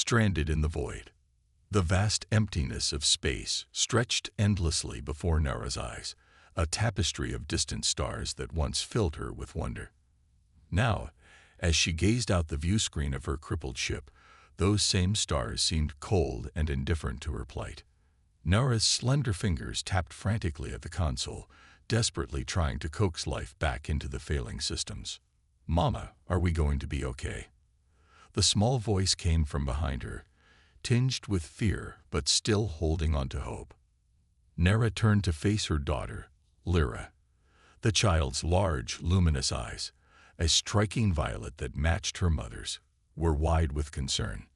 stranded in the void. The vast emptiness of space stretched endlessly before Nara's eyes, a tapestry of distant stars that once filled her with wonder. Now, as she gazed out the view screen of her crippled ship, those same stars seemed cold and indifferent to her plight. Nara's slender fingers tapped frantically at the console, desperately trying to coax life back into the failing systems. "Mama, are we going to be okay?" The small voice came from behind her, tinged with fear but still holding on to hope. Nara turned to face her daughter, Lyra. The child's large, luminous eyes, a striking violet that matched her mother's, were wide with concern.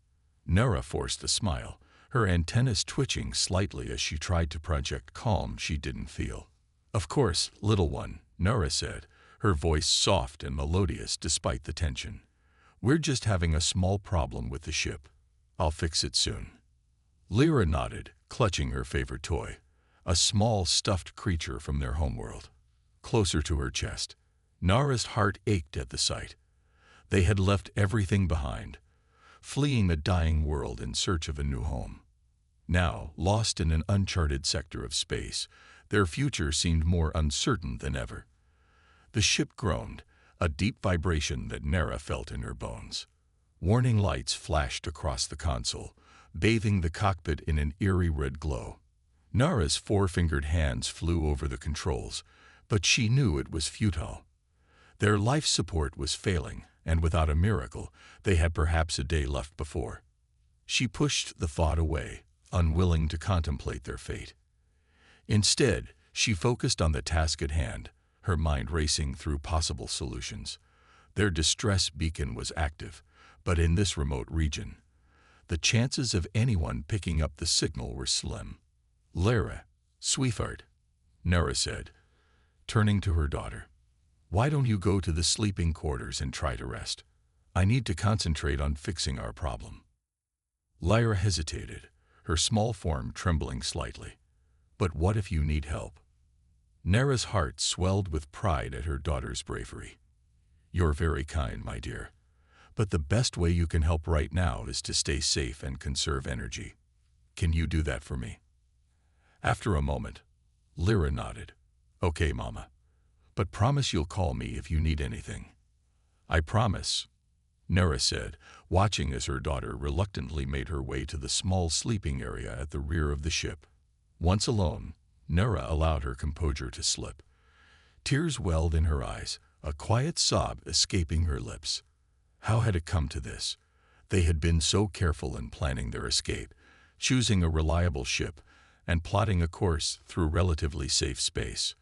Nara forced a smile, her antennas twitching slightly as she tried to project calm she didn't feel. "Of course, little one," Nara said, her voice soft and melodious despite the tension. "We're just having a small problem with the ship. I'll fix it soon." Lyra nodded, clutching her favorite toy, a small stuffed creature from their homeworld, closer to her chest. Nara's heart ached at the sight. They had left everything behind, fleeing a dying world in search of a new home. Now, lost in an uncharted sector of space, their future seemed more uncertain than ever. The ship groaned, a deep vibration that Nara felt in her bones. Warning lights flashed across the console, bathing the cockpit in an eerie red glow. Nara's four-fingered hands flew over the controls, but she knew it was futile. Their life support was failing, and without a miracle, they had perhaps a day left before. She pushed the thought away, unwilling to contemplate their fate. Instead, she focused on the task at hand, her mind racing through possible solutions. Their distress beacon was active, but in this remote region, the chances of anyone picking up the signal were slim. "Lyra, sweetheart," Nara said, turning to her daughter, "why don't you go to the sleeping quarters and try to rest? I need to concentrate on fixing our problem." Lyra hesitated, her small form trembling slightly. "But what if you need help?" Nara's heart swelled with pride at her daughter's bravery. "You're very kind, my dear. But the best way you can help right now is to stay safe and conserve energy. Can you do that for me?" After a moment, Lyra nodded. "Okay, Mama. But promise you'll call me if you need anything." "I promise," Nara said, watching as her daughter reluctantly made her way to the small sleeping area at the rear of the ship. Once alone, Nara allowed her composure to slip. Tears welled in her eyes, a quiet sob escaping her lips. How had it come to this? They had been so careful in planning their escape, choosing a reliable ship, and plotting a course through relatively safe space.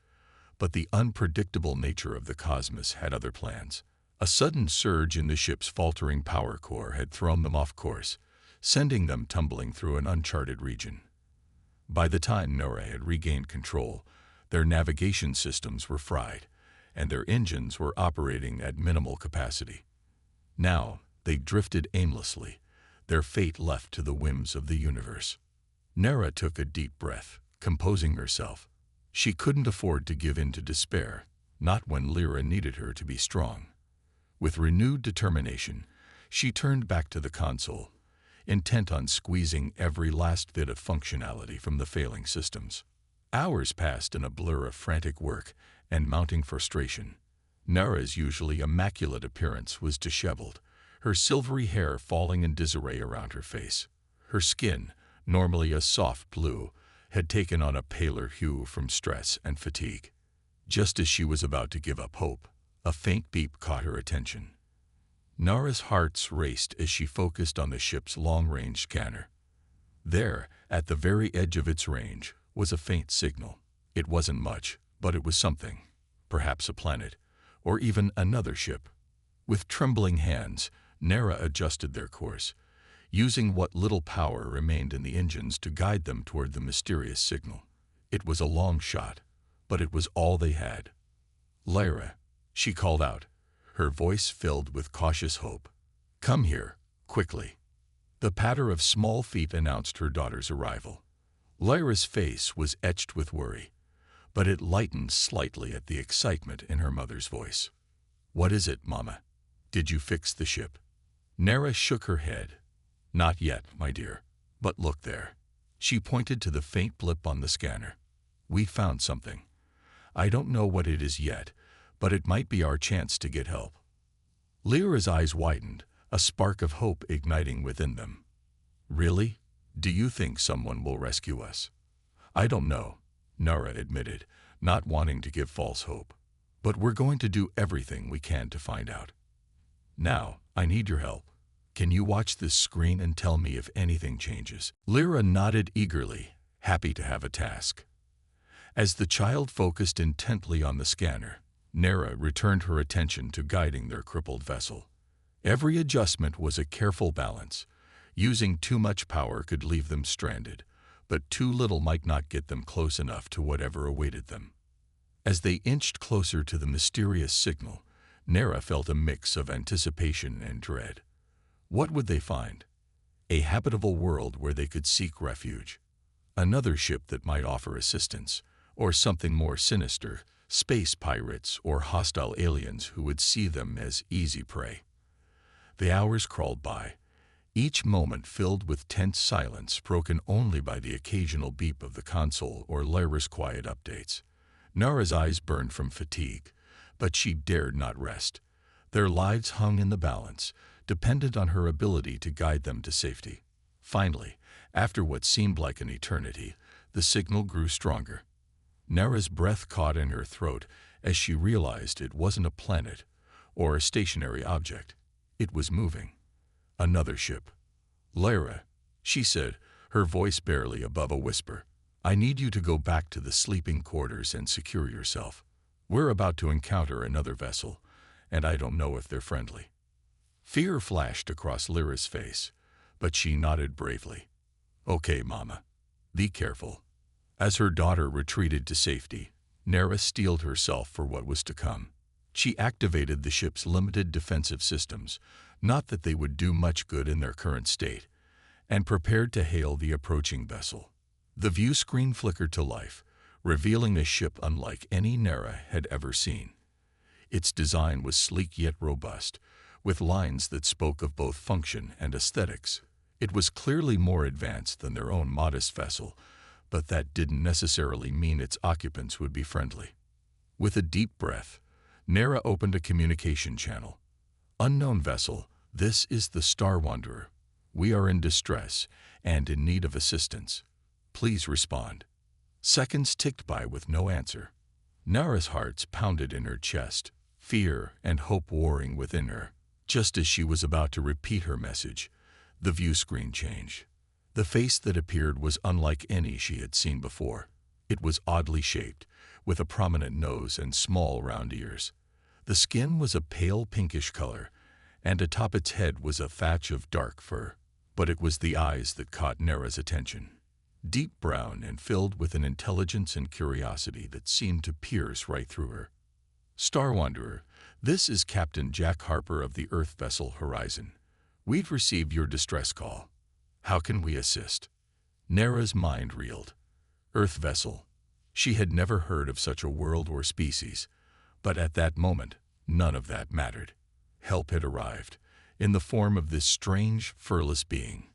But the unpredictable nature of the cosmos had other plans. A sudden surge in the ship's faltering power core had thrown them off course, sending them tumbling through an uncharted region. By the time Nora had regained control, their navigation systems were fried, and their engines were operating at minimal capacity. Now, they drifted aimlessly, their fate left to the whims of the universe. Nara took a deep breath, composing herself. She couldn't afford to give in to despair, not when Lyra needed her to be strong. With renewed determination, she turned back to the console, intent on squeezing every last bit of functionality from the failing systems. Hours passed in a blur of frantic work and mounting frustration. Nara's usually immaculate appearance was disheveled, her silvery hair falling in disarray around her face. Her skin, normally a soft blue, had taken on a paler hue from stress and fatigue. Just as she was about to give up hope, a faint beep caught her attention. Nara's heart raced as she focused on the ship's long-range scanner. There, at the very edge of its range, was a faint signal. It wasn't much, but it was something. Perhaps a planet, or even another ship. With trembling hands, Nara adjusted their course, using what little power remained in the engines to guide them toward the mysterious signal. It was a long shot, but it was all they had. "Lyra," she called out, her voice filled with cautious hope. "Come here, quickly." The patter of small feet announced her daughter's arrival. Lyra's face was etched with worry, but it lightened slightly at the excitement in her mother's voice. "What is it, Mama? Did you fix the ship?" Nara shook her head. Not yet, my dear. But look there. She pointed to the faint blip on the scanner. We found something. I don't know what it is yet, but it might be our chance to get help. Lyra's eyes widened, a spark of hope igniting within them. Really? Do you think someone will rescue us? I don't know, Nara admitted, not wanting to give false hope. But we're going to do everything we can to find out. Now, I need your help. Can you watch this screen and tell me if anything changes? Lyra nodded eagerly, happy to have a task. As the child focused intently on the scanner, Nara returned her attention to guiding their crippled vessel. Every adjustment was a careful balance. Using too much power could leave them stranded, but too little might not get them close enough to whatever awaited them. As they inched closer to the mysterious signal, Nara felt a mix of anticipation and dread. What would they find? A habitable world where they could seek refuge. Another ship that might offer assistance, or something more sinister, space pirates or hostile aliens who would see them as easy prey. The hours crawled by, each moment filled with tense silence broken only by the occasional beep of the console or Lyra's quiet updates. Nara's eyes burned from fatigue, but she dared not rest. Their lives hung in the balance, dependent on her ability to guide them to safety. Finally, after what seemed like an eternity, the signal grew stronger. Nara's breath caught in her throat as she realized it wasn't a planet or a stationary object. It was moving. Another ship. Lyra, she said, her voice barely above a whisper. I need you to go back to the sleeping quarters and secure yourself. We're about to encounter another vessel, and I don't know if they're friendly. Fear flashed across Lyra's face, but she nodded bravely. Okay, Mama. Be careful. As her daughter retreated to safety, Nara steeled herself for what was to come. She activated the ship's limited defensive systems, not that they would do much good in their current state, and prepared to hail the approaching vessel. The view screen flickered to life, revealing a ship unlike any Nara had ever seen. Its design was sleek yet robust, with lines that spoke of both function and aesthetics. It was clearly more advanced than their own modest vessel, but that didn't necessarily mean its occupants would be friendly. With a deep breath, Nara opened a communication channel. Unknown vessel, this is the Star Wanderer. We are in distress and in need of assistance. Please respond. Seconds ticked by with no answer. Nara's heart pounded in her chest, fear and hope warring within her. Just as she was about to repeat her message, the view screen changed. The face that appeared was unlike any she had seen before. It was oddly shaped, with a prominent nose and small round ears. The skin was a pale pinkish color, and atop its head was a thatch of dark fur. But it was the eyes that caught Nara's attention. Deep brown and filled with an intelligence and curiosity that seemed to pierce right through her. Star Wanderer, this is Captain Jack Harper of the Earth vessel Horizon. We've received your distress call. How can we assist? Nara's mind reeled. Earth vessel. She had never heard of such a world or species, but at that moment, none of that mattered. Help had arrived, in the form of this strange, furless being.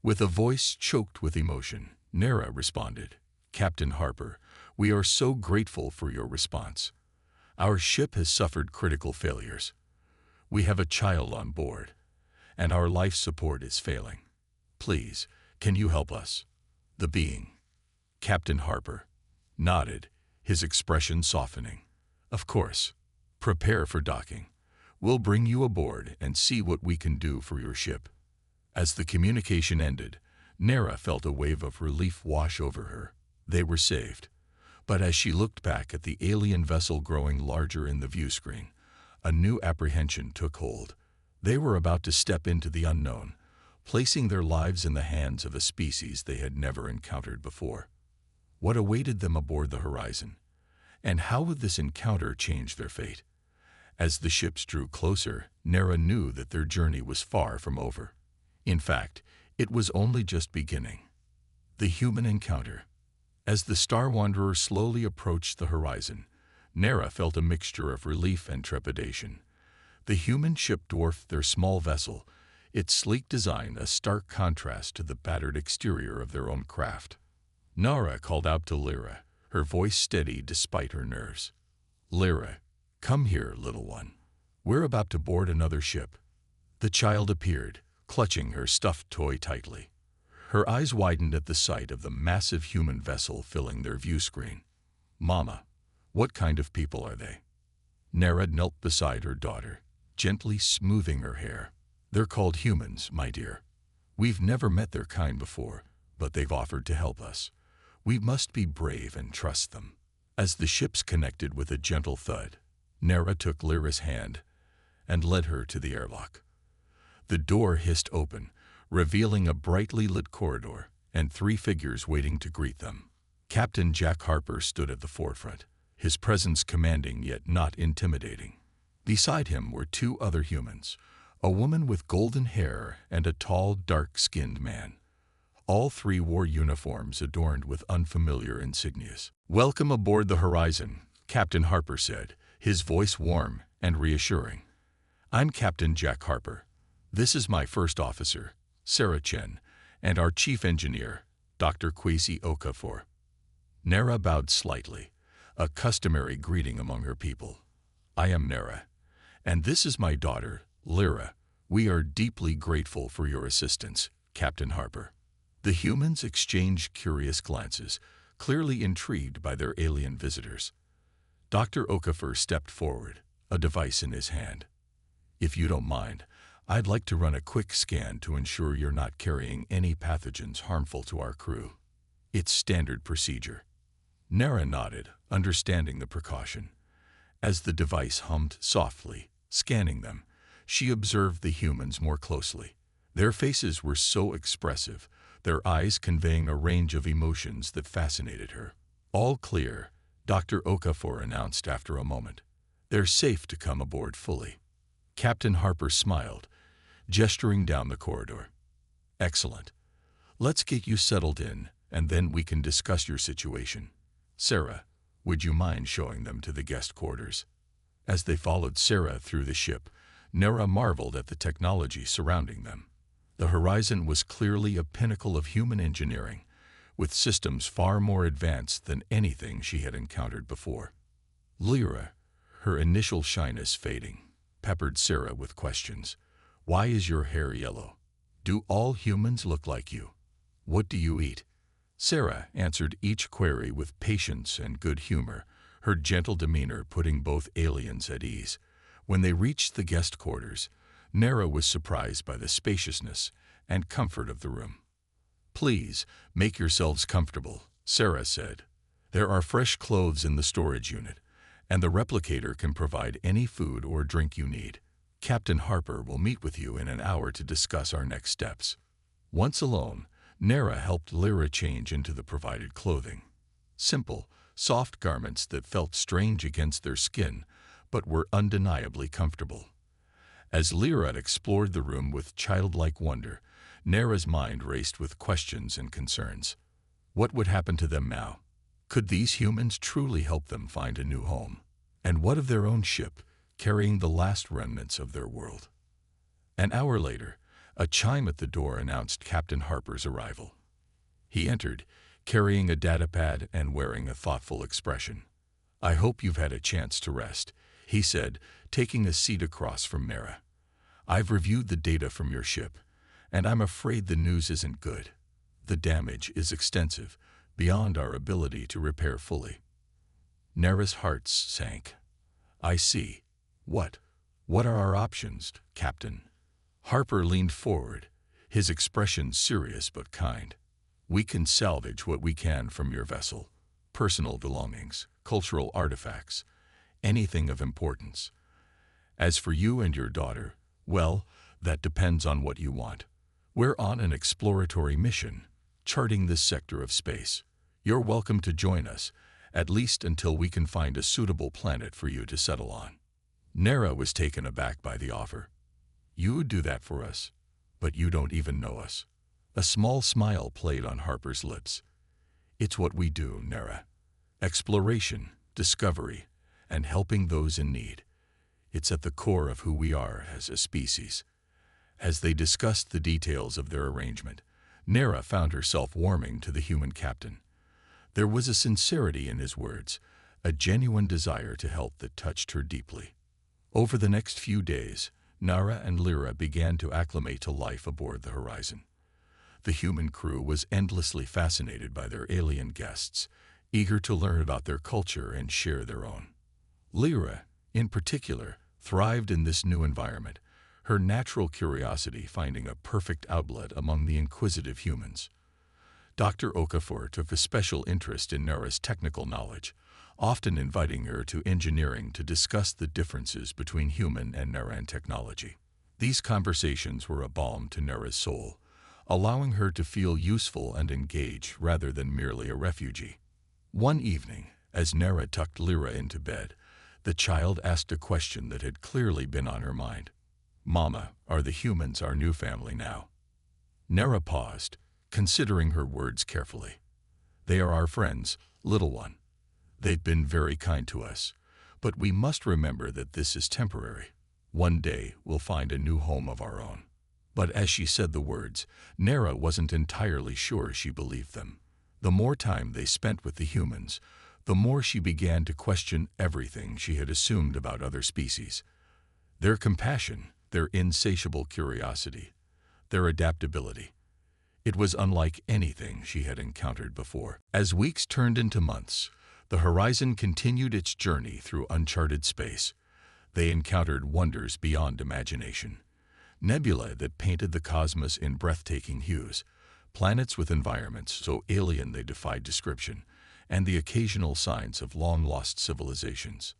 With a voice choked with emotion, Nara responded, Captain Harper, we are so grateful for your response. Our ship has suffered critical failures. We have a child on board, and our life support is failing. Please, can you help us? The being, Captain Harper, nodded, his expression softening. Of course. Prepare for docking. We'll bring you aboard and see what we can do for your ship. As the communication ended, Nara felt a wave of relief wash over her. They were saved. But as she looked back at the alien vessel growing larger in the view screen, a new apprehension took hold. They were about to step into the unknown, placing their lives in the hands of a species they had never encountered before. What awaited them aboard the Horizon? And how would this encounter change their fate? As the ships drew closer, Nara knew that their journey was far from over. In fact, it was only just beginning. The human encounter. As the Star Wanderer slowly approached the horizon, Nara felt a mixture of relief and trepidation. The human ship dwarfed their small vessel, its sleek design a stark contrast to the battered exterior of their own craft. Nara called out to Lyra, her voice steady despite her nerves. "Lyra, come here, little one. We're about to board another ship." The child appeared, clutching her stuffed toy tightly. Her eyes widened at the sight of the massive human vessel filling their view screen. "Mama, what kind of people are they?" Nara knelt beside her daughter, gently smoothing her hair. "They're called humans, my dear. We've never met their kind before, but they've offered to help us. We must be brave and trust them." As the ships connected with a gentle thud, Nara took Lyra's hand and led her to the airlock. The door hissed open, revealing a brightly lit corridor and 3 figures waiting to greet them. Captain Jack Harper stood at the forefront, his presence commanding yet not intimidating. Beside him were 2 other humans, a woman with golden hair and a tall, dark-skinned man. All 3 wore uniforms adorned with unfamiliar insignias. "Welcome aboard the Horizon," Captain Harper said, his voice warm and reassuring. "I'm Captain Jack Harper. This is my first officer, Sarah Chen, and our chief engineer, Dr. Kwesi Okafor." Nara bowed slightly, a customary greeting among her people. "I am Nara, and this is my daughter, Lyra. We are deeply grateful for your assistance, Captain Harper." The humans exchanged curious glances, clearly intrigued by their alien visitors. Dr. Okafor stepped forward, a device in his hand. "If you don't mind, I'd like to run a quick scan to ensure you're not carrying any pathogens harmful to our crew." "It's standard procedure." Nara nodded, understanding the precaution. As the device hummed softly, scanning them, she observed the humans more closely. Their faces were so expressive, their eyes conveying a range of emotions that fascinated her. "All clear," Dr. Okafor announced after a moment. "They're safe to come aboard fully." Captain Harper smiled, gesturing down the corridor. "Excellent. Let's get you settled in, and then we can discuss your situation. Sarah, would you mind showing them to the guest quarters?" As they followed Sarah through the ship, Nara marveled at the technology surrounding them. The Horizon was clearly a pinnacle of human engineering, with systems far more advanced than anything she had encountered before. Lyra, her initial shyness fading, peppered Sarah with questions. "Why is your hair yellow? Do all humans look like you? What do you eat?" Sarah answered each query with patience and good humor, her gentle demeanor putting both aliens at ease. When they reached the guest quarters, Nara was surprised by the spaciousness and comfort of the room. "Please, make yourselves comfortable," Sarah said. "There are fresh clothes in the storage unit, and the replicator can provide any food or drink you need. Captain Harper will meet with you in an hour to discuss our next steps." Once alone, Nara helped Lyra change into the provided clothing. Simple, soft garments that felt strange against their skin, but were undeniably comfortable. As Lyra explored the room with childlike wonder, Nara's mind raced with questions and concerns. What would happen to them now? Could these humans truly help them find a new home? And what of their own ship, carrying the last remnants of their world? An hour later, a chime at the door announced Captain Harper's arrival. He entered, carrying a datapad and wearing a thoughtful expression. "I hope you've had a chance to rest," he said, taking a seat across from Nara. "I've reviewed the data from your ship, and I'm afraid the news isn't good. The damage is extensive, beyond our ability to repair fully." Nara's heart sank. "I see. What are our options, Captain?" Harper leaned forward, his expression serious but kind. "We can salvage what we can from your vessel, personal belongings, cultural artifacts, anything of importance. As for you and your daughter, well, that depends on what you want. We're on an exploratory mission, charting this sector of space. You're welcome to join us, at least until we can find a suitable planet for you to settle on." Nara was taken aback by the offer. "You would do that for us, but you don't even know us." A small smile played on Harper's lips. "It's what we do, Nara. Exploration, discovery, and helping those in need. It's at the core of who we are as a species. As they discussed the details of their arrangement, Nera found herself warming to the human captain. There was a sincerity in his words, a genuine desire to help that touched her deeply. Over the next few days, Nara and Lyra began to acclimate to life aboard the Horizon. The human crew was endlessly fascinated by their alien guests, eager to learn about their culture and share their own. Lyra, in particular, thrived in this new environment, her natural curiosity finding a perfect outlet among the inquisitive humans. Dr. Okafor took a special interest in Nara's technical knowledge, often inviting her to engineering to discuss the differences between human and Naran technology. These conversations were a balm to Nara's soul, allowing her to feel useful and engaged rather than merely a refugee. One evening, as Nara tucked Lyra into bed, the child asked a question that had clearly been on her mind. "Mama, are the humans our new family now?" Nara paused, considering her words carefully. "They are our friends, little one. They've been very kind to us, but we must remember that this is temporary. One day we'll find a new home of our own." But as she said the words, Nara wasn't entirely sure she believed them. The more time they spent with the humans, the more she began to question everything she had assumed about other species. Their compassion, their insatiable curiosity, their adaptability. It was unlike anything she had encountered before. As weeks turned into months, the Horizon continued its journey through uncharted space. They encountered wonders beyond imagination. Nebulae that painted the cosmos in breathtaking hues, planets with environments so alien they defied description, and the occasional signs of long-lost civilizations.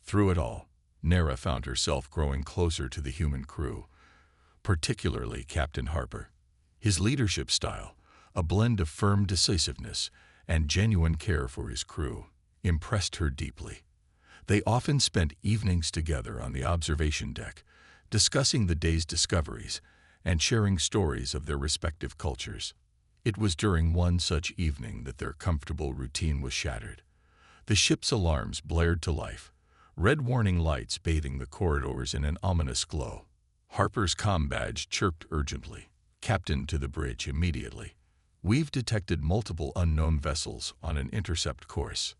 Through it all, Nara found herself growing closer to the human crew, particularly Captain Harper. His leadership style, a blend of firm decisiveness and genuine care for his crew, impressed her deeply. They often spent evenings together on the observation deck, discussing the day's discoveries and sharing stories of their respective cultures. It was during one such evening that their comfortable routine was shattered. The ship's alarms blared to life, red warning lights bathing the corridors in an ominous glow. Harper's comm badge chirped urgently. "Captain, to the bridge immediately. We've detected multiple unknown vessels on an intercept course."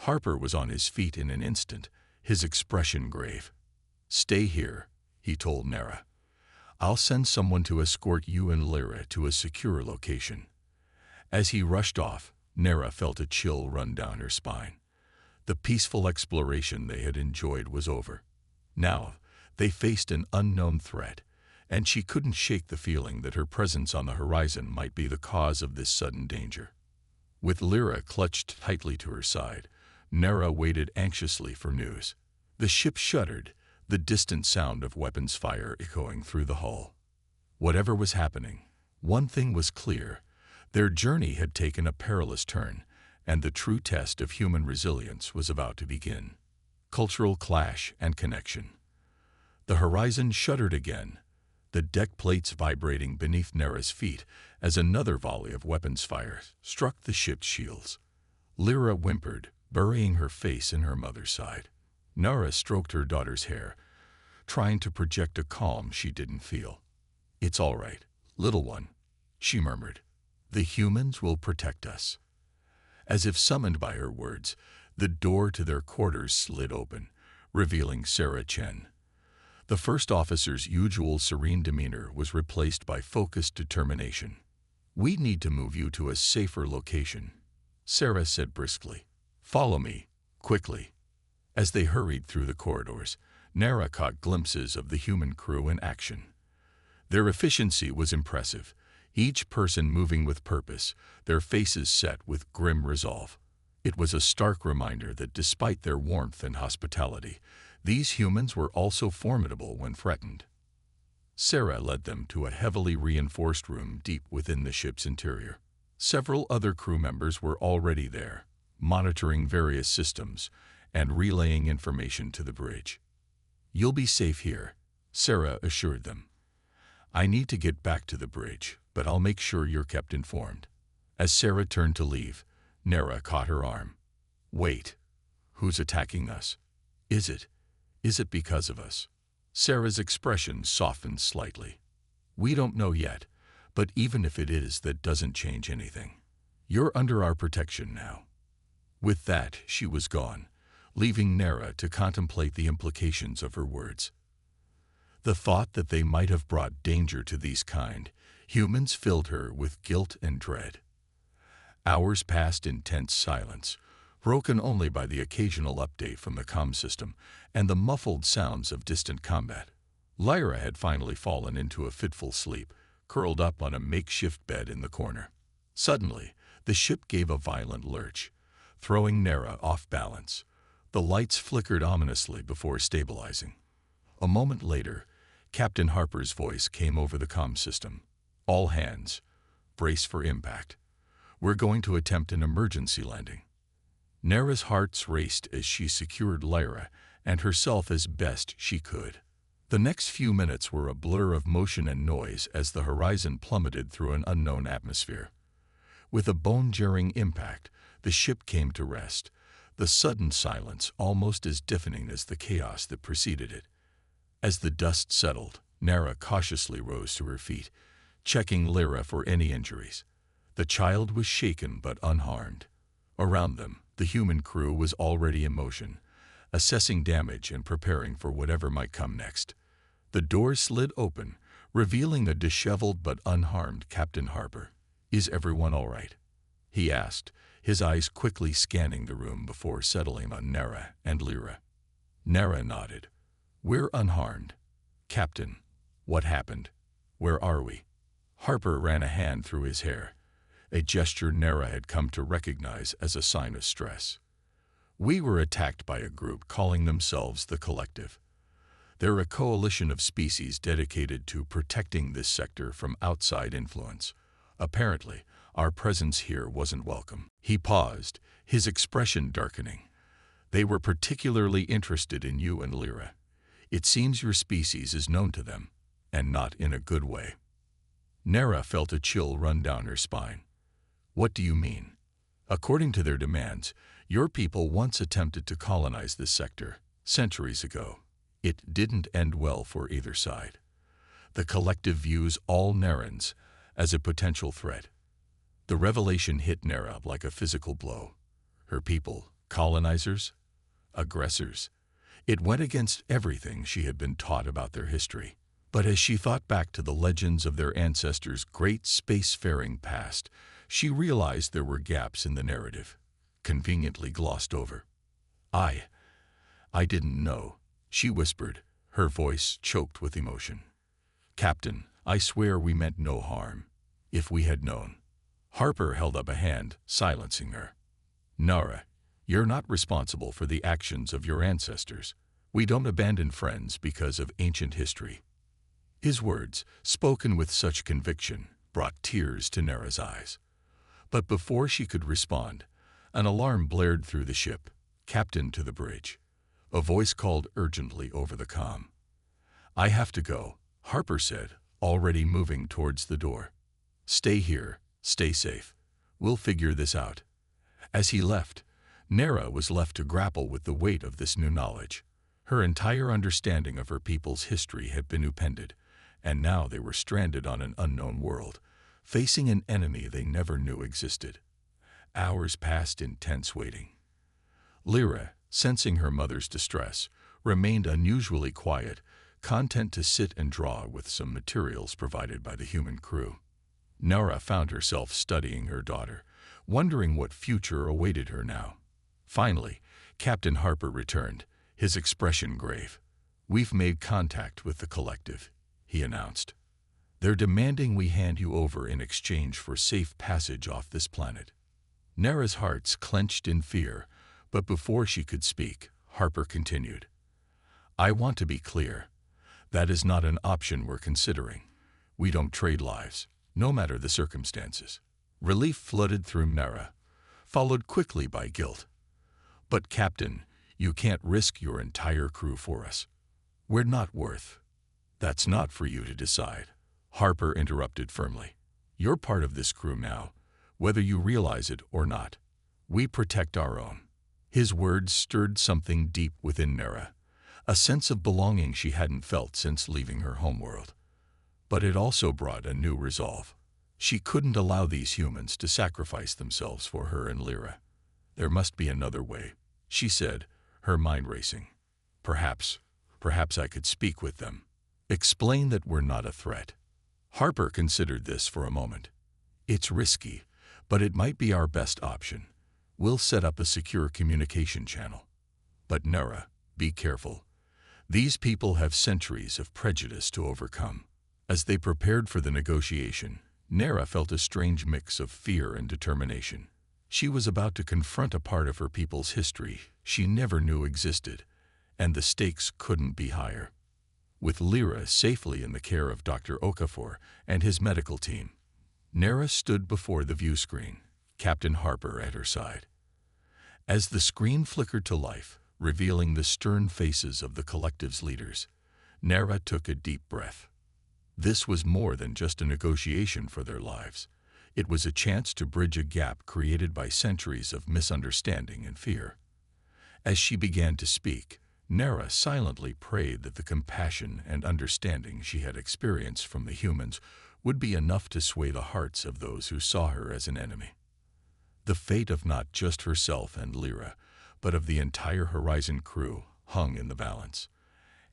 Harper was on his feet in an instant, his expression grave. "Stay here," he told Nara. "I'll send someone to escort you and Lyra to a secure location." As he rushed off, Nara felt a chill run down her spine. The peaceful exploration they had enjoyed was over. Now, they faced an unknown threat, and she couldn't shake the feeling that her presence on the horizon might be the cause of this sudden danger. With Lyra clutched tightly to her side, Nara waited anxiously for news. The ship shuddered, the distant sound of weapons fire echoing through the hull. Whatever was happening, one thing was clear: their journey had taken a perilous turn, and the true test of human resilience was about to begin. Cultural clash and connection. The horizon shuddered again, the deck plates vibrating beneath Nara's feet as another volley of weapons fire struck the ship's shields. Lyra whimpered, burying her face in her mother's side. Nara stroked her daughter's hair, trying to project a calm she didn't feel. "It's all right, little one," she murmured. "The humans will protect us." As if summoned by her words, the door to their quarters slid open, revealing Sarah Chen. The first officer's usual serene demeanor was replaced by focused determination. "We need to move you to a safer location," Sarah said briskly. "Follow me, quickly." As they hurried through the corridors, Nara caught glimpses of the human crew in action. Their efficiency was impressive, each person moving with purpose, their faces set with grim resolve. It was a stark reminder that despite their warmth and hospitality, these humans were also formidable when threatened. Sarah led them to a heavily reinforced room deep within the ship's interior. Several other crew members were already there, monitoring various systems and relaying information to the bridge. "You'll be safe here," Sarah assured them. "I need to get back to the bridge, but I'll make sure you're kept informed." As Sarah turned to leave, Nara caught her arm. "Wait. Who's attacking us? Is it because of us?" Sarah's expression softened slightly. We don't know yet, but even if it is, that doesn't change anything. You're under our protection now." With that, she was gone, leaving Nera to contemplate the implications of her words. The thought that they might have brought danger to these humans filled her with guilt and dread. Hours passed in tense silence, broken only by the occasional update from the comm system and the muffled sounds of distant combat. Lyra had finally fallen into a fitful sleep, curled up on a makeshift bed in the corner. Suddenly, the ship gave a violent lurch, throwing Nera off balance. The lights flickered ominously before stabilizing. A moment later, Captain Harper's voice came over the comm system. "All hands, brace for impact. We're going to attempt an emergency landing." Nera's heart raced as she secured Lyra and herself as best she could. The next few minutes were a blur of motion and noise as the horizon plummeted through an unknown atmosphere. With a bone-jarring impact, the ship came to rest, the sudden silence almost as deafening as the chaos that preceded it. As the dust settled, Nera cautiously rose to her feet, checking Lyra for any injuries. The child was shaken but unharmed. Around them, the human crew was already in motion, assessing damage and preparing for whatever might come next. The door slid open, revealing a disheveled but unharmed Captain Harper. "Is everyone all right?" he asked, his eyes quickly scanning the room before settling on Nera and Lyra. Nera nodded. "We're unharmed. Captain, what happened? Where are we?" Harper ran a hand through his hair, a gesture Nera had come to recognize as a sign of stress. "We were attacked by a group calling themselves the Collective. They're a coalition of species dedicated to protecting this sector from outside influence. Apparently, our presence here wasn't welcome." He paused, his expression darkening. "They were particularly interested in you and Lyra. It seems your species is known to them, and not in a good way." Nera felt a chill run down her spine. "What do you mean?" "According to their demands, your people once attempted to colonize this sector, centuries ago. It didn't end well for either side. The Collective views all Nerans as a potential threat." The revelation hit Nera like a physical blow. Her people, colonizers, aggressors. It went against everything she had been taught about their history. But as she thought back to the legends of their ancestors' great spacefaring past, she realized there were gaps in the narrative, conveniently glossed over. I didn't know," she whispered, her voice choked with emotion. "Captain, I swear we meant no harm. If we had known." Harper held up a hand, silencing her. "Nara, you're not responsible for the actions of your ancestors. We don't abandon friends because of ancient history." His words, spoken with such conviction, brought tears to Nera's eyes. But before she could respond, an alarm blared through the ship. "Captain, to the bridge." A voice called urgently over the comm. "I have to go," Harper said, already moving towards the door. "Stay here, stay safe. We'll figure this out." As he left, Nera was left to grapple with the weight of this new knowledge. Her entire understanding of her people's history had been upended, and now they were stranded on an unknown world, facing an enemy they never knew existed. Hours passed in tense waiting. Lyra, sensing her mother's distress, remained unusually quiet, content to sit and draw with some materials provided by the human crew. Nera found herself studying her daughter, wondering what future awaited her now. Finally, Captain Harper returned, his expression grave. "We've made contact with the Collective," he announced. "They're demanding we hand you over in exchange for safe passage off this planet." Nera's heart clenched in fear, but before she could speak, Harper continued. "I want to be clear. That is not an option we're considering. We don't trade lives, no matter the circumstances." Relief flooded through Nera, followed quickly by guilt. "But Captain, you can't risk your entire crew for us. We're not worth." "That's not for you to decide," Harper interrupted firmly. "You're part of this crew now, whether you realize it or not. We protect our own." His words stirred something deep within Nera, a sense of belonging she hadn't felt since leaving her homeworld. But it also brought a new resolve. She couldn't allow these humans to sacrifice themselves for her and Lyra. There must be another way, she said, her mind racing. Perhaps I could speak with them. Explain that we're not a threat. Harper considered this for a moment. It's risky, but it might be our best option. We'll set up a secure communication channel. But Nara, be careful. These people have centuries of prejudice to overcome. As they prepared for the negotiation, Nara felt a strange mix of fear and determination. She was about to confront a part of her people's history she never knew existed, and the stakes couldn't be higher. With Lyra safely in the care of Dr. Okafor and his medical team, Nara stood before the view screen, Captain Harper at her side. As the screen flickered to life, revealing the stern faces of the collective's leaders, Nara took a deep breath. This was more than just a negotiation for their lives. It was a chance to bridge a gap created by centuries of misunderstanding and fear. As she began to speak, Nara silently prayed that the compassion and understanding she had experienced from the humans would be enough to sway the hearts of those who saw her as an enemy. The fate of not just herself and Lyra, but of the entire Horizon crew hung in the balance.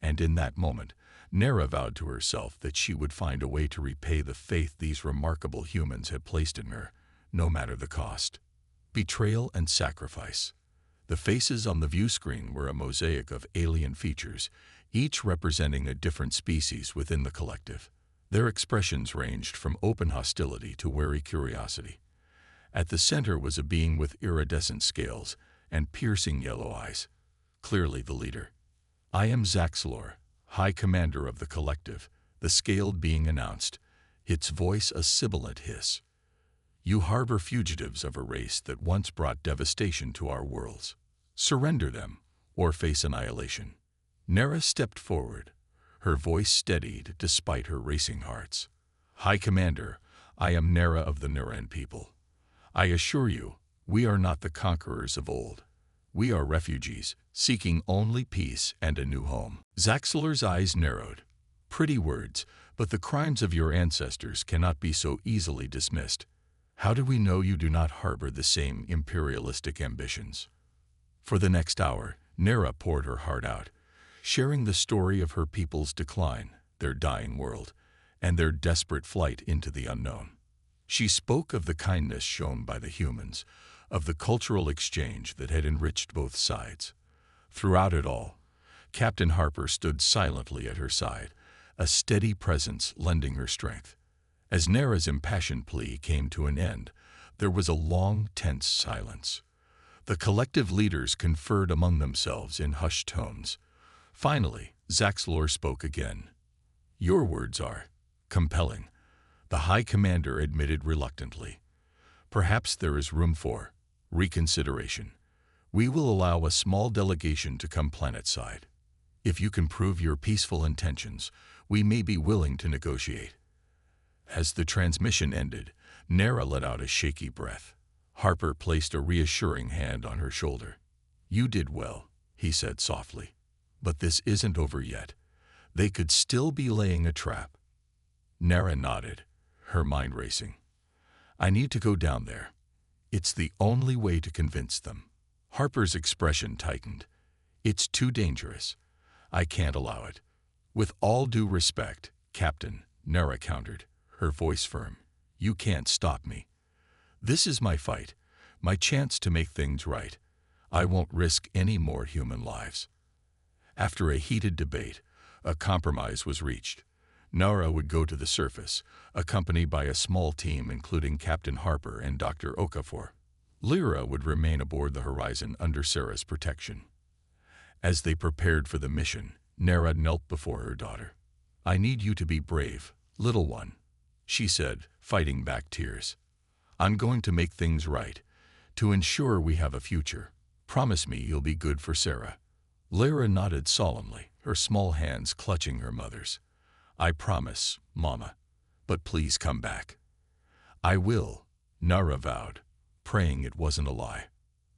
And in that moment, Nara vowed to herself that she would find a way to repay the faith these remarkable humans had placed in her, no matter the cost. Betrayal and sacrifice. The faces on the view screen were a mosaic of alien features, each representing a different species within the collective. Their expressions ranged from open hostility to wary curiosity. At the center was a being with iridescent scales and piercing yellow eyes, clearly the leader. "I am Zaxlor, High Commander of the Collective," the scaled being announced, its voice a sibilant hiss. "You harbor fugitives of a race that once brought devastation to our worlds. Surrender them, or face annihilation." Nara stepped forward, her voice steadied despite her racing hearts. "High Commander, I am Nara of the Nuran people. I assure you, we are not the conquerors of old. We are refugees, seeking only peace and a new home." Zaxlor's eyes narrowed. "Pretty words, but the crimes of your ancestors cannot be so easily dismissed. How do we know you do not harbor the same imperialistic ambitions?" For the next hour, Nara poured her heart out, sharing the story of her people's decline, their dying world, and their desperate flight into the unknown. She spoke of the kindness shown by the humans, of the cultural exchange that had enriched both sides. Throughout it all, Captain Harper stood silently at her side, a steady presence lending her strength. As Nara's impassioned plea came to an end, there was a long, tense silence. The collective leaders conferred among themselves in hushed tones. Finally, Zaxlor spoke again. "Your words are compelling," the High Commander admitted reluctantly. "Perhaps there is room for reconsideration. We will allow a small delegation to come planetside. If you can prove your peaceful intentions, we may be willing to negotiate." As the transmission ended, Nara let out a shaky breath. Harper placed a reassuring hand on her shoulder. "You did well," he said softly. "But this isn't over yet. They could still be laying a trap." Nara nodded, her mind racing. "I need to go down there. It's the only way to convince them." Harper's expression tightened. "It's too dangerous. I can't allow it." "With all due respect, Captain," Nara countered, her voice firm, "you can't stop me. This is my fight, my chance to make things right. I won't risk any more human lives." After a heated debate, a compromise was reached. Nara would go to the surface, accompanied by a small team including Captain Harper and Dr. Okafor. Lyra would remain aboard the Horizon under Sarah's protection. As they prepared for the mission, Nara knelt before her daughter. "I need you to be brave, little one," she said, fighting back tears. "I'm going to make things right, to ensure we have a future. Promise me you'll be good for Sarah." Lyra nodded solemnly, her small hands clutching her mother's. "I promise, Mama, but please come back." "I will," Nara vowed, praying it wasn't a lie.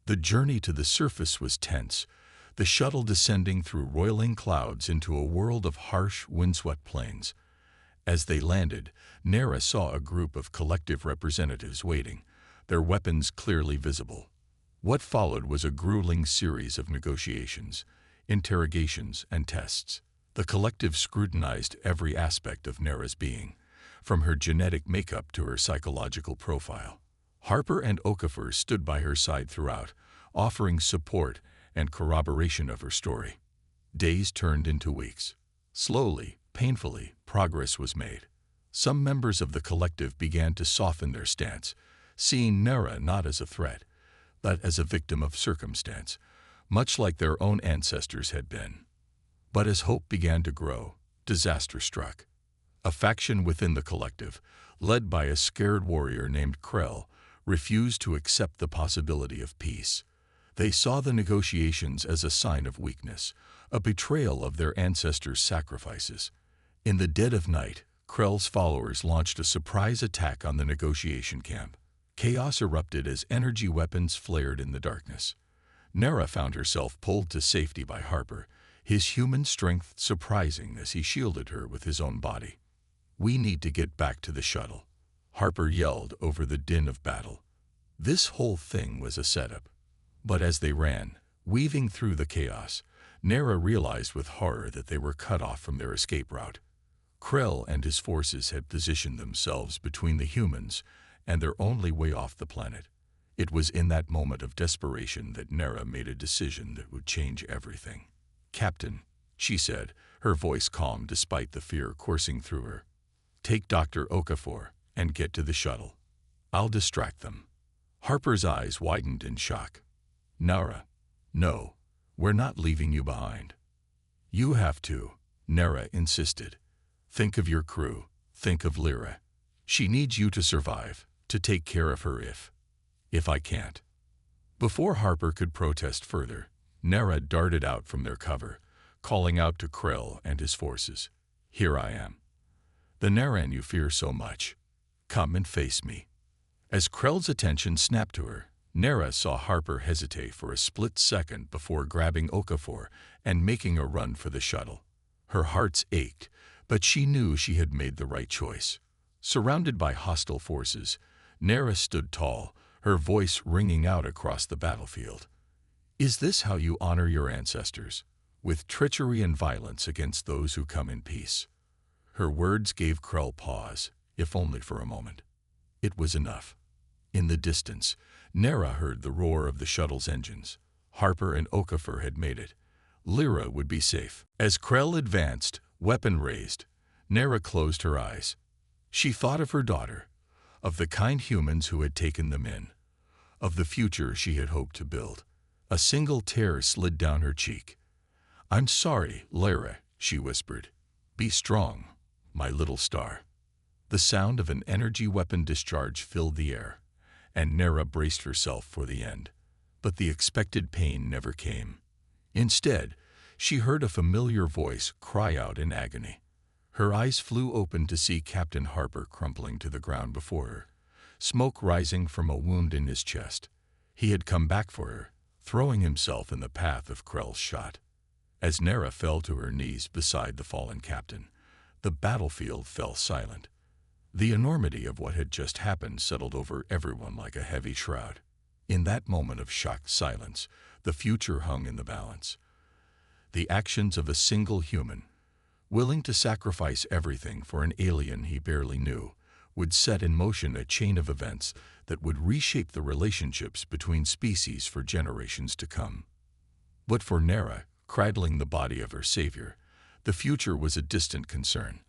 The journey to the surface was tense, the shuttle descending through roiling clouds into a world of harsh, windswept plains. As they landed, Nera saw a group of collective representatives waiting, their weapons clearly visible. What followed was a grueling series of negotiations, interrogations, and tests. The collective scrutinized every aspect of Nera's being, from her genetic makeup to her psychological profile. Harper and Okafor stood by her side throughout, offering support and corroboration of her story. Days turned into weeks. Slowly, painfully, progress was made. Some members of the collective began to soften their stance, seeing Nera not as a threat, but as a victim of circumstance, much like their own ancestors had been. But as hope began to grow, disaster struck. A faction within the collective, led by a scared warrior named Krell, refused to accept the possibility of peace. They saw the negotiations as a sign of weakness, a betrayal of their ancestors' sacrifices. In the dead of night, Krell's followers launched a surprise attack on the negotiation camp. Chaos erupted as energy weapons flared in the darkness. Nera found herself pulled to safety by Harper, his human strength surprising as he shielded her with his own body. "We need to get back to the shuttle," Harper yelled over the din of battle. This whole thing was a setup. But as they ran, weaving through the chaos, Nera realized with horror that they were cut off from their escape route. Krell and his forces had positioned themselves between the humans and their only way off the planet. It was in that moment of desperation that Nera made a decision that would change everything. "Captain," she said, her voice calm despite the fear coursing through her. "Take Dr. Okafor and get to the shuttle. I'll distract them." Harper's eyes widened in shock. "Nera, no, we're not leaving you behind." "You have to," Nera insisted. "Think of your crew, think of Lyra. She needs you to survive, to take care of her if I can't." Before Harper could protest further, Nera darted out from their cover, calling out to Krell and his forces. "Here I am. The Neran you fear so much. Come and face me." As Krell's attention snapped to her, Nera saw Harper hesitate for a split second before grabbing Okafor and making a run for the shuttle. Her heart ached, but she knew she had made the right choice. Surrounded by hostile forces, Nera stood tall, her voice ringing out across the battlefield. "Is this how you honor your ancestors? With treachery and violence against those who come in peace?" Her words gave Krell pause, if only for a moment. It was enough. In the distance, Nera heard the roar of the shuttle's engines. Harper and Okafor had made it. Lyra would be safe. As Krell advanced, weapon raised, Nera closed her eyes. She thought of her daughter, of the kind humans who had taken them in, of the future she had hoped to build. A single tear slid down her cheek. "I'm sorry, Lyra," she whispered. "Be strong, my little star." The sound of an energy weapon discharge filled the air, and Nera braced herself for the end. But the expected pain never came. Instead, she heard a familiar voice cry out in agony. Her eyes flew open to see Captain Harper crumpling to the ground before her, smoke rising from a wound in his chest. He had come back for her, throwing himself in the path of Krell's shot. As Nera fell to her knees beside the fallen captain, the battlefield fell silent. The enormity of what had just happened settled over everyone like a heavy shroud. In that moment of shocked silence, the future hung in the balance. The actions of a single human, willing to sacrifice everything for an alien he barely knew, would set in motion a chain of events that would reshape the relationships between species for generations to come. But for Nera, cradling the body of her savior, the future was a distant concern.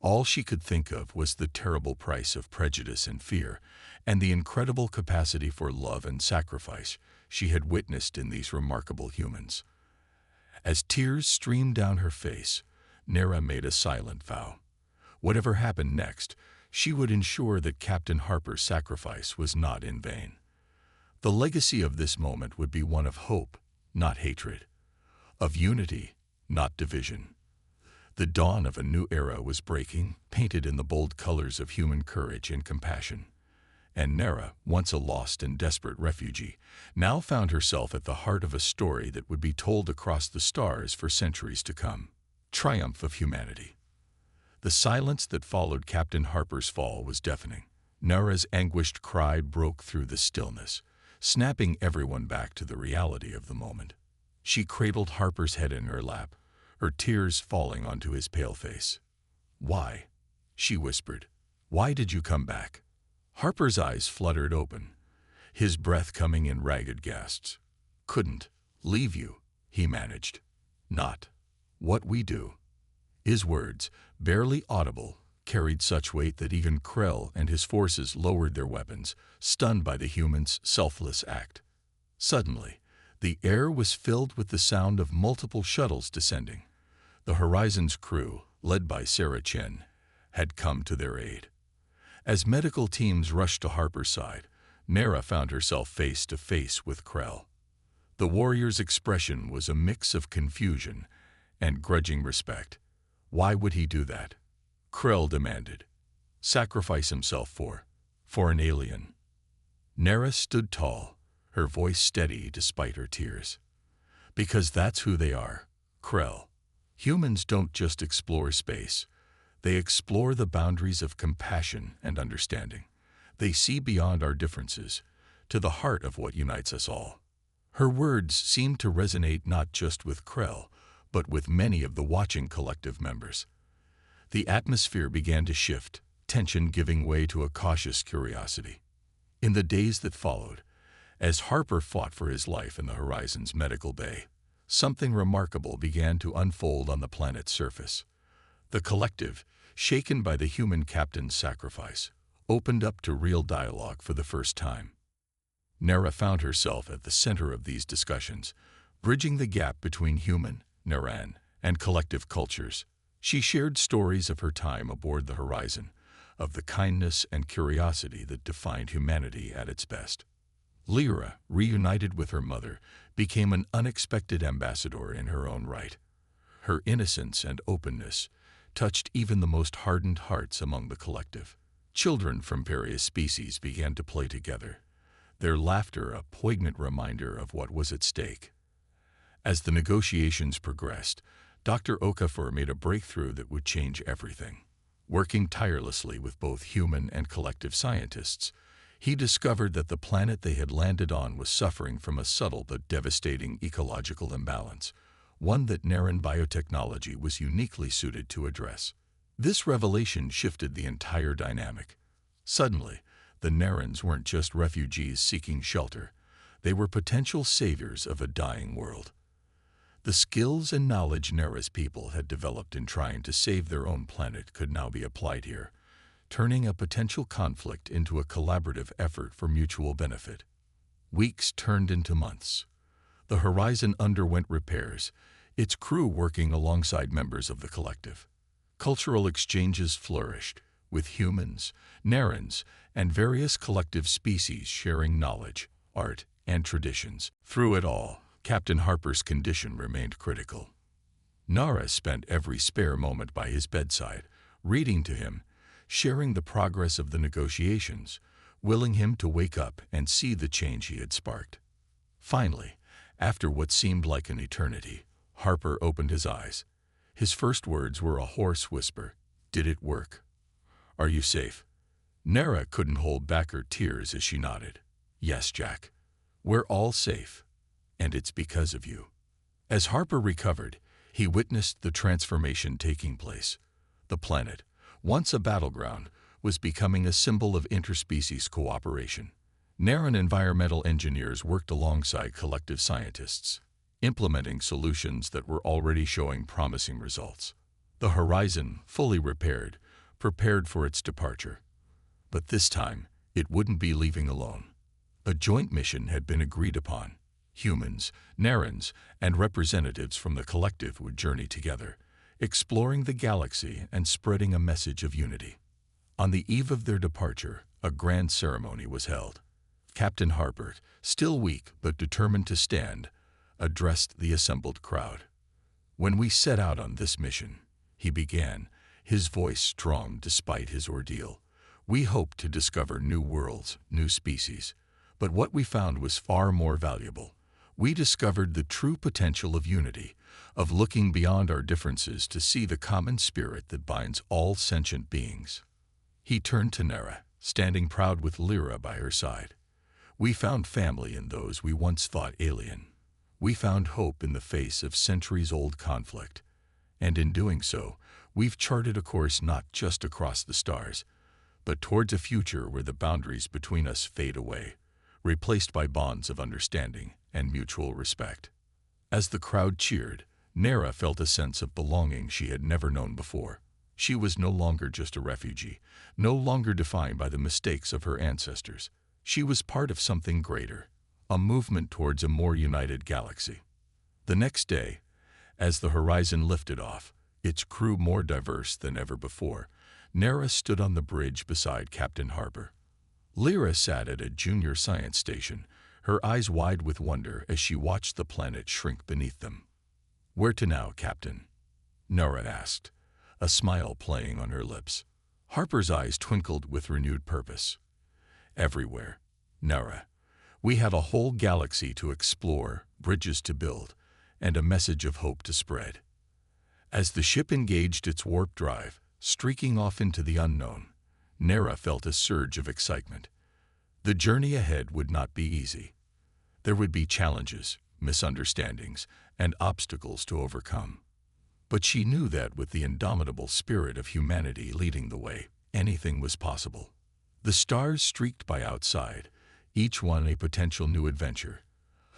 All she could think of was the terrible price of prejudice and fear, and the incredible capacity for love and sacrifice she had witnessed in these remarkable humans. As tears streamed down her face, Nera made a silent vow. Whatever happened next, she would ensure that Captain Harper's sacrifice was not in vain. The legacy of this moment would be one of hope, not hatred, of unity, not division. The dawn of a new era was breaking, painted in the bold colors of human courage and compassion. And Nera, once a lost and desperate refugee, now found herself at the heart of a story that would be told across the stars for centuries to come. Triumph of humanity. The silence that followed Captain Harper's fall was deafening. Nara's anguished cry broke through the stillness, snapping everyone back to the reality of the moment. She cradled Harper's head in her lap, her tears falling onto his pale face. "Why?" she whispered. "Why did you come back?" Harper's eyes fluttered open, his breath coming in ragged gasps. "Couldn't leave you," he managed. "Not what we do." His words, barely audible, carried such weight that even Krell and his forces lowered their weapons, stunned by the human's selfless act. Suddenly, the air was filled with the sound of multiple shuttles descending. The Horizon's crew, led by Sarah Chen, had come to their aid. As medical teams rushed to Harper's side, Nara found herself face to face with Krell. The warrior's expression was a mix of confusion and grudging respect. Why would he do that? Krell demanded. Sacrifice himself for an alien. Nara stood tall, her voice steady despite her tears. Because that's who they are, Krell. Humans don't just explore space. They explore the boundaries of compassion and understanding. They see beyond our differences, to the heart of what unites us all. Her words seemed to resonate not just with Krell, but with many of the watching collective members. The atmosphere began to shift, tension giving way to a cautious curiosity. In the days that followed, as Harper fought for his life in the Horizon's medical bay, something remarkable began to unfold on the planet's surface. The collective, shaken by the human captain's sacrifice, opened up to real dialogue for the first time. Nara found herself at the center of these discussions, bridging the gap between human, Naran, and collective cultures. She shared stories of her time aboard the Horizon, of the kindness and curiosity that defined humanity at its best. Lyra, reunited with her mother, became an unexpected ambassador in her own right. Her innocence and openness touched even the most hardened hearts among the collective. Children from various species began to play together, their laughter a poignant reminder of what was at stake. As the negotiations progressed, Dr. Okafor made a breakthrough that would change everything. Working tirelessly with both human and collective scientists, he discovered that the planet they had landed on was suffering from a subtle but devastating ecological imbalance, one that Naran biotechnology was uniquely suited to address. This revelation shifted the entire dynamic. Suddenly, the Narans weren't just refugees seeking shelter. They were potential saviors of a dying world. The skills and knowledge Nara's people had developed in trying to save their own planet could now be applied here, turning a potential conflict into a collaborative effort for mutual benefit. Weeks turned into months. The Horizon underwent repairs, its crew working alongside members of the collective. Cultural exchanges flourished, with humans, Narans, and various collective species sharing knowledge, art, and traditions. Through it all, Captain Harper's condition remained critical. Nara spent every spare moment by his bedside, reading to him, sharing the progress of the negotiations, willing him to wake up and see the change he had sparked. Finally, after what seemed like an eternity, Harper opened his eyes. His first words were a hoarse whisper. "Did it work? Are you safe?" Nara couldn't hold back her tears as she nodded. "Yes, Jack. We're all safe. And it's because of you." As Harper recovered, he witnessed the transformation taking place. The planet, once a battleground, was becoming a symbol of interspecies cooperation. Naran environmental engineers worked alongside collective scientists, implementing solutions that were already showing promising results. The Horizon, fully repaired, prepared for its departure. But this time, it wouldn't be leaving alone. A joint mission had been agreed upon. Humans, Narans, and representatives from the collective would journey together, exploring the galaxy and spreading a message of unity. On the eve of their departure, a grand ceremony was held. Captain Harper, still weak but determined to stand, addressed the assembled crowd. "When we set out on this mission," he began, his voice strong despite his ordeal, "we hoped to discover new worlds, new species. But what we found was far more valuable. We discovered the true potential of unity, of looking beyond our differences to see the common spirit that binds all sentient beings. He turned to Nera, standing proud with Lyra by her side. We found family in those we once thought alien. We found hope in the face of centuries-old conflict. And in doing so, we've charted a course not just across the stars, but towards a future where the boundaries between us fade away, replaced by bonds of understanding and mutual respect. As the crowd cheered, Nera felt a sense of belonging she had never known before. She was no longer just a refugee, no longer defined by the mistakes of her ancestors. She was part of something greater, a movement towards a more united galaxy. The next day, as the horizon lifted off, its crew more diverse than ever before, Nera stood on the bridge beside Captain Harper. Lyra sat at a junior science station, her eyes wide with wonder as she watched the planet shrink beneath them. "Where to now, Captain?" Nera asked, a smile playing on her lips. Harper's eyes twinkled with renewed purpose. "Everywhere, Nera. We have a whole galaxy to explore, bridges to build, and a message of hope to spread." As the ship engaged its warp drive, streaking off into the unknown, Nera felt a surge of excitement. The journey ahead would not be easy. There would be challenges, misunderstandings, and obstacles to overcome. But she knew that with the indomitable spirit of humanity leading the way, anything was possible. The stars streaked by outside, each one a potential new adventure,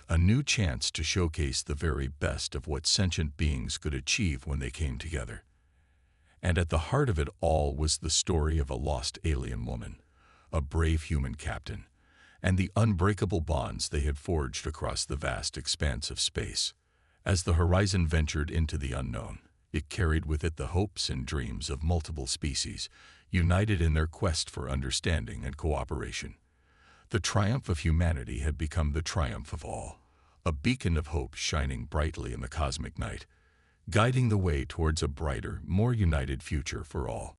a new chance to showcase the very best of what sentient beings could achieve when they came together. And at the heart of it all was the story of a lost alien woman, a brave human captain, and the unbreakable bonds they had forged across the vast expanse of space. As the horizon ventured into the unknown, it carried with it the hopes and dreams of multiple species, united in their quest for understanding and cooperation. The triumph of humanity had become the triumph of all, a beacon of hope shining brightly in the cosmic night, guiding the way towards a brighter, more united future for all.